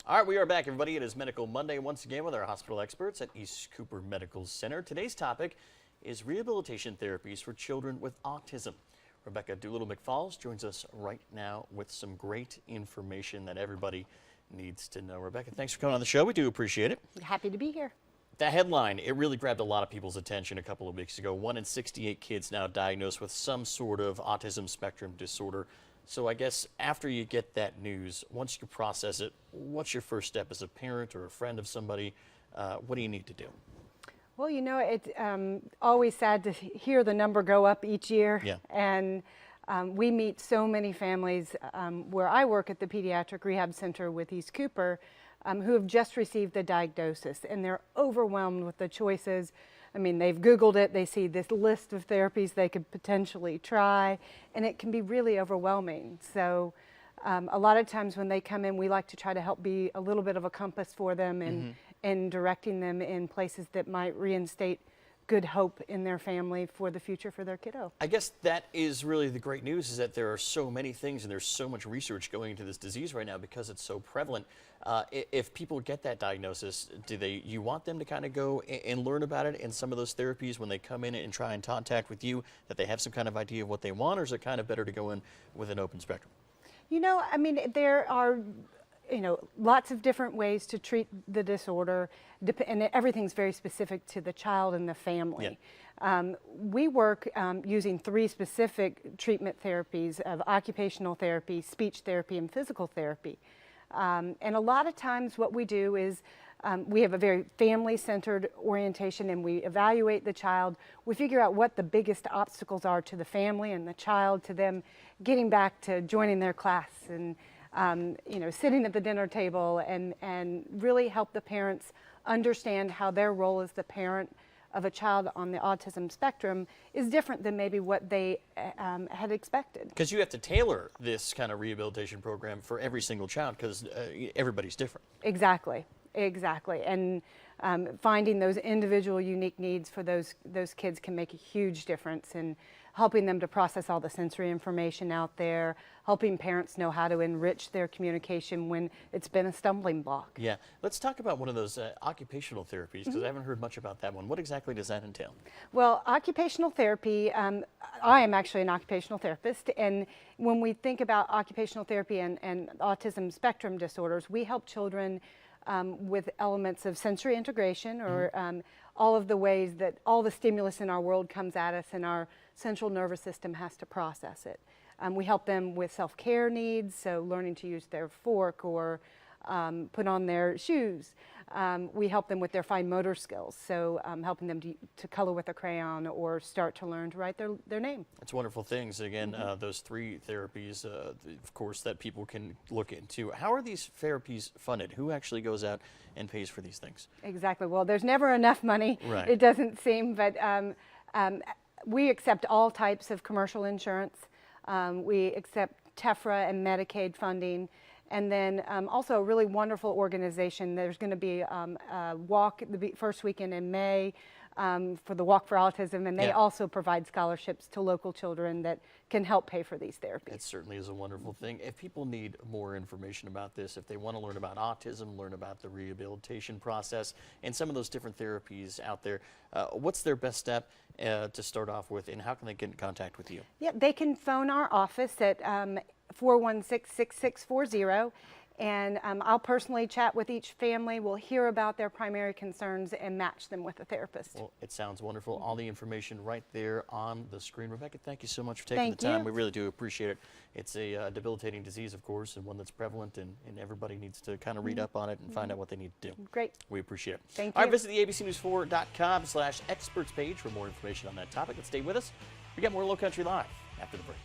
All right, we are back, everybody. It is Medical Monday once again with our hospital experts at East Cooper Medical Center. Today's topic is rehabilitation therapies for children with autism. Rebecca Doolittle-McFalls joins us right now with some great information that everybody needs to know. Rebecca, thanks for coming on the show. We do appreciate it. Happy to be here. That headline, it really grabbed a lot of people's attention a couple of weeks ago. 1 in 68 kids now diagnosed with some sort of autism spectrum disorder. So I guess after you get that news, once you process it, what's your first step as a parent or a friend of somebody? What do you need to do? Well, you know, it's always sad to hear the number go up each year. Yeah. And we meet so many families where I work at the Pediatric Rehab Center with East Cooper who have just received the diagnosis, and they're overwhelmed with the choices. I mean, they've Googled it, they see this list of therapies they could potentially try, and it can be really overwhelming. So a lot of times when they come in, we like to try to help be a little bit of a compass for them and directing them in places that might reinstate good hope in their family for the future for their kiddo. I guess that is really the great news, is that there are so many things and there's so much research going into this disease right now because it's so prevalent. If people get that diagnosis, you want them to kind of go and learn about it and some of those therapies when they come in and try and contact with you, that they have some kind of idea of what they want, or is it kind of better to go in with an open spectrum? You know, I mean, there are lots of different ways to treat the disorder, and everything's very specific to the child and the family. Yeah. We work using 3 specific treatment therapies of occupational therapy, speech therapy, and physical therapy. And a lot of times what we do is we have a very family-centered orientation, and we evaluate the child. We figure out what the biggest obstacles are to the family and the child, to them getting back to joining their class and sitting at the dinner table, and really help the parents understand how their role as the parent of a child on the autism spectrum is different than maybe what they had expected. Because you have to tailor this kind of rehabilitation program for every single child, because everybody's different. Exactly, exactly. And finding those individual unique needs for those kids can make a huge difference in helping them to process all the sensory information out there, helping parents know how to enrich their communication when it's been a stumbling block. Yeah, let's talk about one of those occupational therapies, because I haven't heard much about that one. What exactly does that entail? Well, occupational therapy, I am actually an occupational therapist, and when we think about occupational therapy and autism spectrum disorders, we help children with elements of sensory integration, or all of the ways that all the stimulus in our world comes at us and our central nervous system has to process it. We help them with self-care needs, so learning to use their fork or put on their shoes. We help them with their fine motor skills, so helping them to color with a crayon or start to learn to write their name. That's wonderful things. Again, those 3 therapies, of course, that people can look into. How are these therapies funded? Who actually goes out and pays for these things? Exactly. Well, there's never enough money, right. It doesn't seem, but we accept all types of commercial insurance. We accept TEFRA and Medicaid funding. And then also a really wonderful organization. There's going to be a walk the first weekend in May for the Walk for Autism, and they also provide scholarships to local children that can help pay for these therapies. It certainly is a wonderful thing. If people need more information about this, if they want to learn about autism, learn about the rehabilitation process, and some of those different therapies out there, what's their best step to start off with, and how can they get in contact with you? Yeah, they can phone our office at 416-6640, and I'll personally chat with each family. We'll hear about their primary concerns and match them with a therapist. Well, it sounds wonderful. All the information right there on the screen. Rebecca, thank you so much for taking the time. We really do appreciate it. It's a debilitating disease, of course, and one that's prevalent, and everybody needs to kind of read up on it and find out what they need to do. Great. We appreciate it. Thank you. All right, visit the abcnews4.com/experts page for more information on that topic. Let's stay with us. We got more Low Country Live after the break.